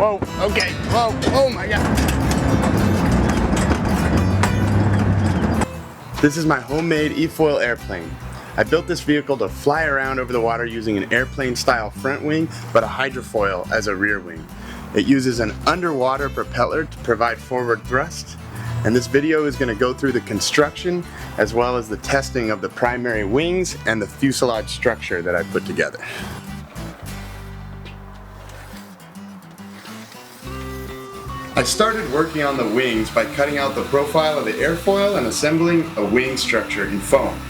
Whoa, okay, whoa, oh my God. This is my homemade eFoil airplane. I built this vehicle to fly around over the water using an airplane-style front wing, but a hydrofoil as a rear wing. It uses an underwater propeller to provide forward thrust, and this video is going to go through the construction as well as the testing of the primary wings and the fuselage structure that I put together. I started working on the wings by cutting out the profile of the airfoil and assembling a wing structure in foam.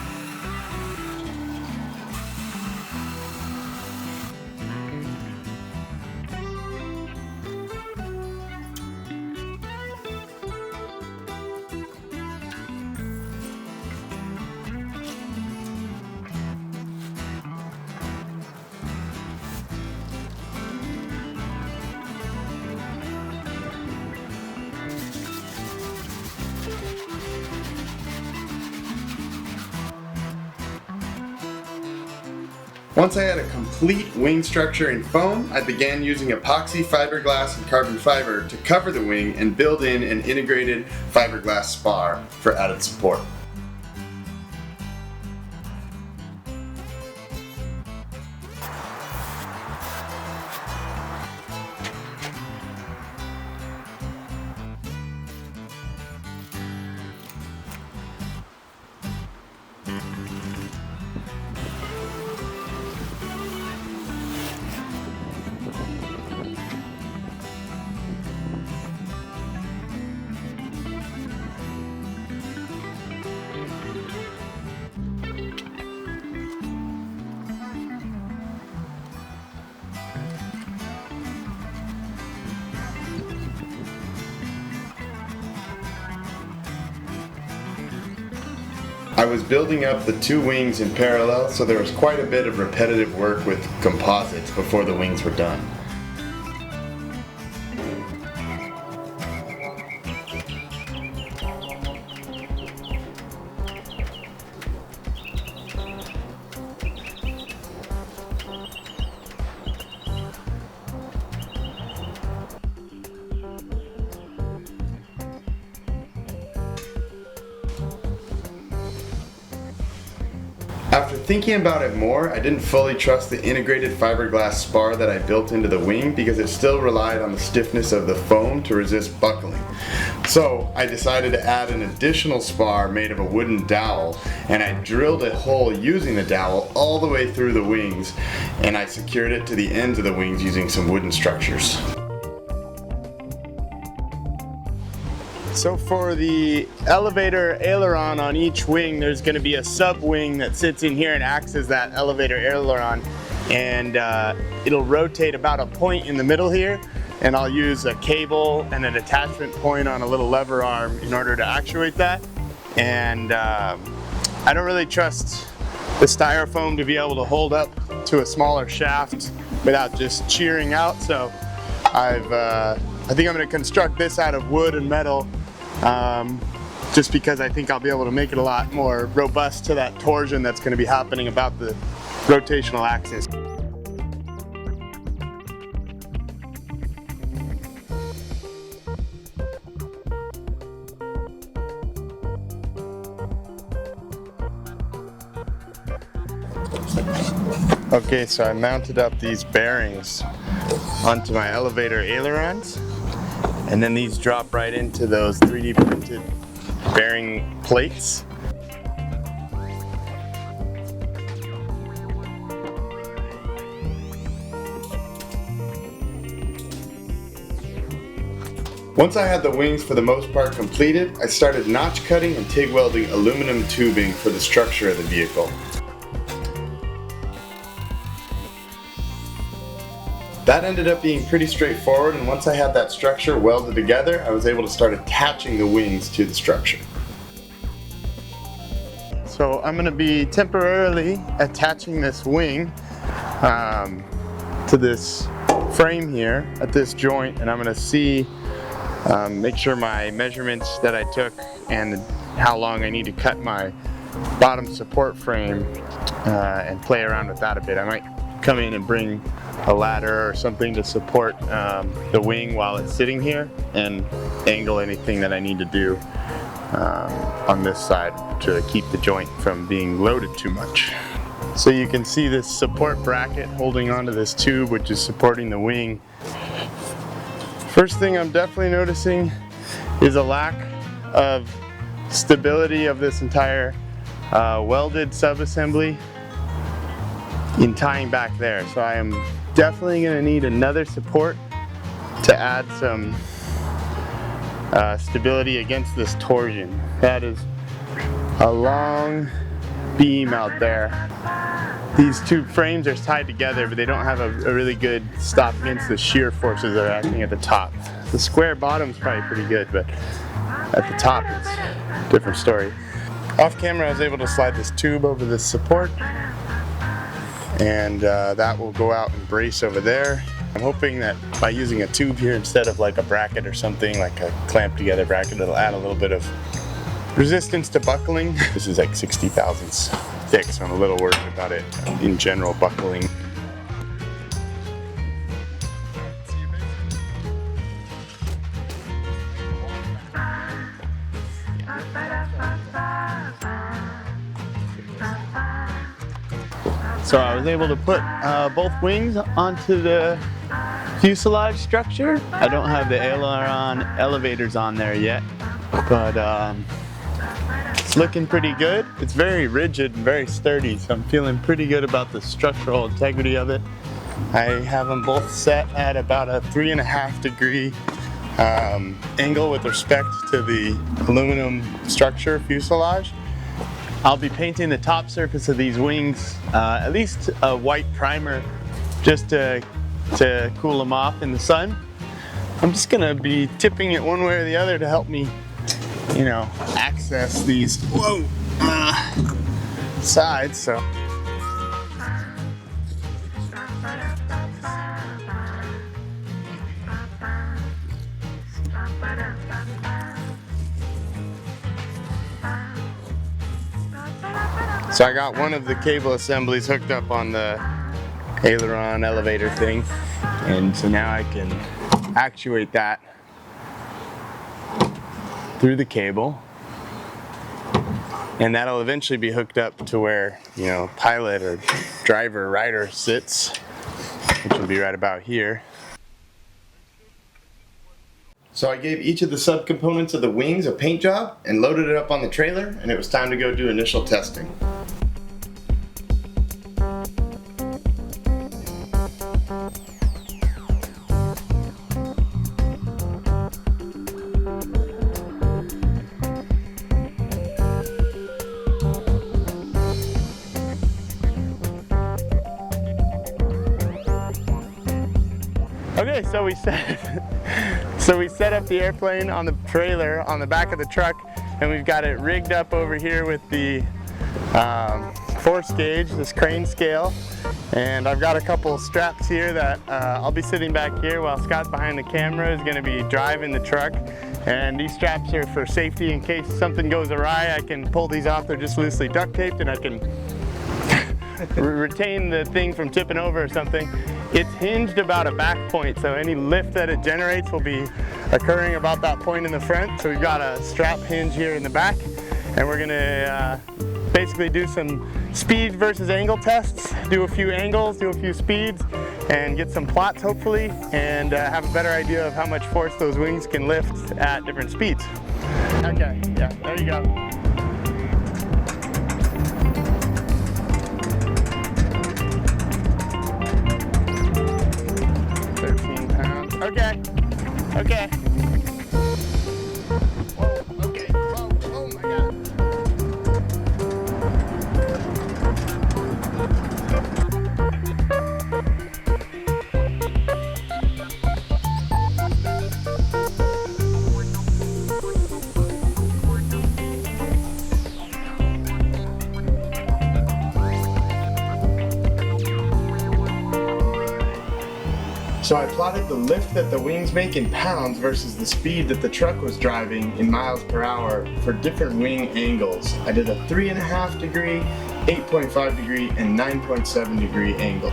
Once I had a complete wing structure in foam, I began using epoxy fiberglass and carbon fiber to cover the wing and build in an integrated fiberglass spar for added support. I was building up the two wings in parallel, so there was quite a bit of repetitive work with composites before the wings were done. After thinking about it more, I didn't fully trust the integrated fiberglass spar that I built into the wing because it still relied on the stiffness of the foam to resist buckling. So I decided to add an additional spar made of a wooden dowel, and I drilled a hole using the dowel all the way through the wings, and I secured it to the ends of the wings using some wooden structures. So for the elevator aileron on each wing, there's going to be a sub wing that sits in here and acts as that elevator aileron, and it'll rotate about a point in the middle here, and I'll use a cable and an attachment point on a little lever arm in order to actuate that. And I don't really trust the styrofoam to be able to hold up to a smaller shaft without just cheering out, so I think I'm going to construct this out of wood and metal, just because I think I'll be able to make it a lot more robust to that torsion that's going to be happening about the rotational axis. Okay, so I mounted up these bearings onto my elevator ailerons, and then these drop right into those 3D printed bearing plates. Once I had the wings for the most part completed, I started notch cutting and TIG welding aluminum tubing for the structure of the vehicle. That ended up being pretty straightforward, and once I had that structure welded together, I was able to start attaching the wings to the structure. So I'm going to be temporarily attaching this wing to this frame here at this joint, and I'm going to see, make sure my measurements that I took and how long I need to cut my bottom support frame and play around with that a bit. I might come in and bring a ladder or something to support the wing while it's sitting here, and angle anything that I need to do on this side to keep the joint from being loaded too much. So you can see this support bracket holding onto this tube, which is supporting the wing. First thing I'm definitely noticing is a lack of stability of this entire welded sub-assembly in tying back there. So I am definitely going to need another support to add some stability against this torsion. That is a long beam out there. These two frames are tied together, but they don't have a really good stop against the shear forces that are acting at the top. The square bottom's probably pretty good, but at the top it's a different story. Off camera I was able to slide this tube over this support, and that will go out and brace over there. I'm hoping that by using a tube here instead of like a bracket or something, like a clamped together bracket, it'll add a little bit of resistance to buckling. This is like 60 thousandths thick, so I'm a little worried about it in general buckling. So I was able to put both wings onto the fuselage structure. I don't have the aileron elevators on there yet, but it's looking pretty good. It's very rigid and very sturdy, so I'm feeling pretty good about the structural integrity of it. I have them both set at about a 3.5 degree angle with respect to the aluminum structure fuselage. I'll be painting the top surface of these wings at least a white primer just to cool them off in the sun. I'm just gonna be tipping it one way or the other to help me, you know, access these sides. So. So I got one of the cable assemblies hooked up on the aileron elevator thing, and so now I can actuate that through the cable, and that'll eventually be hooked up to where, you know, pilot or driver rider sits, which will be right about here. So I gave each of the subcomponents of the wings a paint job and loaded it up on the trailer, and it was time to go do initial testing. Okay, so we set up the airplane on the trailer on the back of the truck, and we've got it rigged up over here with the force gauge, this crane scale, and I've got a couple straps here that I'll be sitting back here while Scott behind the camera is going to be driving the truck, and these straps are for safety in case something goes awry. I can pull these off. They're just loosely duct taped, and I can retain the thing from tipping over or something. It's hinged about a back point, so any lift that it generates will be occurring about that point in the front. So we've got a strap hinge here in the back, and we're gonna basically do some speed versus angle tests, do a few angles, do a few speeds, and get some plots hopefully, and have a better idea of how much force those wings can lift at different speeds. Okay, yeah, there you go. Okay, okay. Whoa, okay, whoa, oh my God. So I plotted the lift that the wings make in pounds versus the speed that the truck was driving in miles per hour for different wing angles. I did a 3.5 degree, 8.5 degree, and 9.7 degree angle.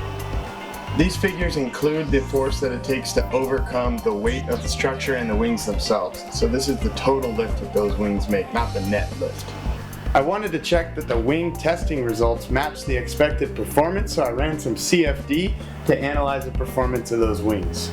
These figures include the force that it takes to overcome the weight of the structure and the wings themselves. So this is the total lift that those wings make, not the net lift. I wanted to check that the wing testing results matched the expected performance, so I ran some CFD to analyze the performance of those wings.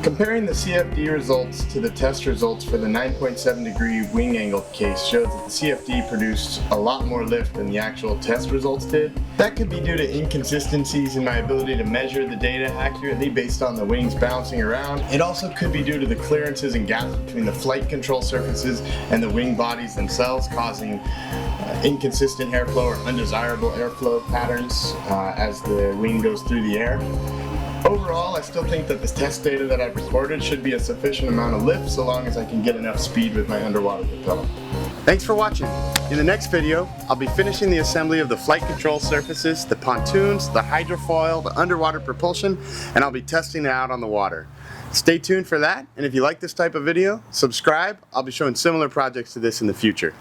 Comparing the CFD results to the test results for the 9.7 degree wing angle case showed that the CFD produced a lot more lift than the actual test results did. That could be due to inconsistencies in my ability to measure the data accurately based on the wings bouncing around. It also could be due to the clearances and gaps between the flight control surfaces and the wing bodies themselves, causing inconsistent airflow or undesirable airflow patterns as the wing goes through the air. Overall, I still think that the test data that I've recorded should be a sufficient amount of lift so long as I can get enough speed with my underwater propeller. Thanks for watching. In the next video, I'll be finishing the assembly of the flight control surfaces, the pontoons, the hydrofoil, the underwater propulsion, and I'll be testing it out on the water. Stay tuned for that, and if you like this type of video, subscribe. I'll be showing similar projects to this in the future.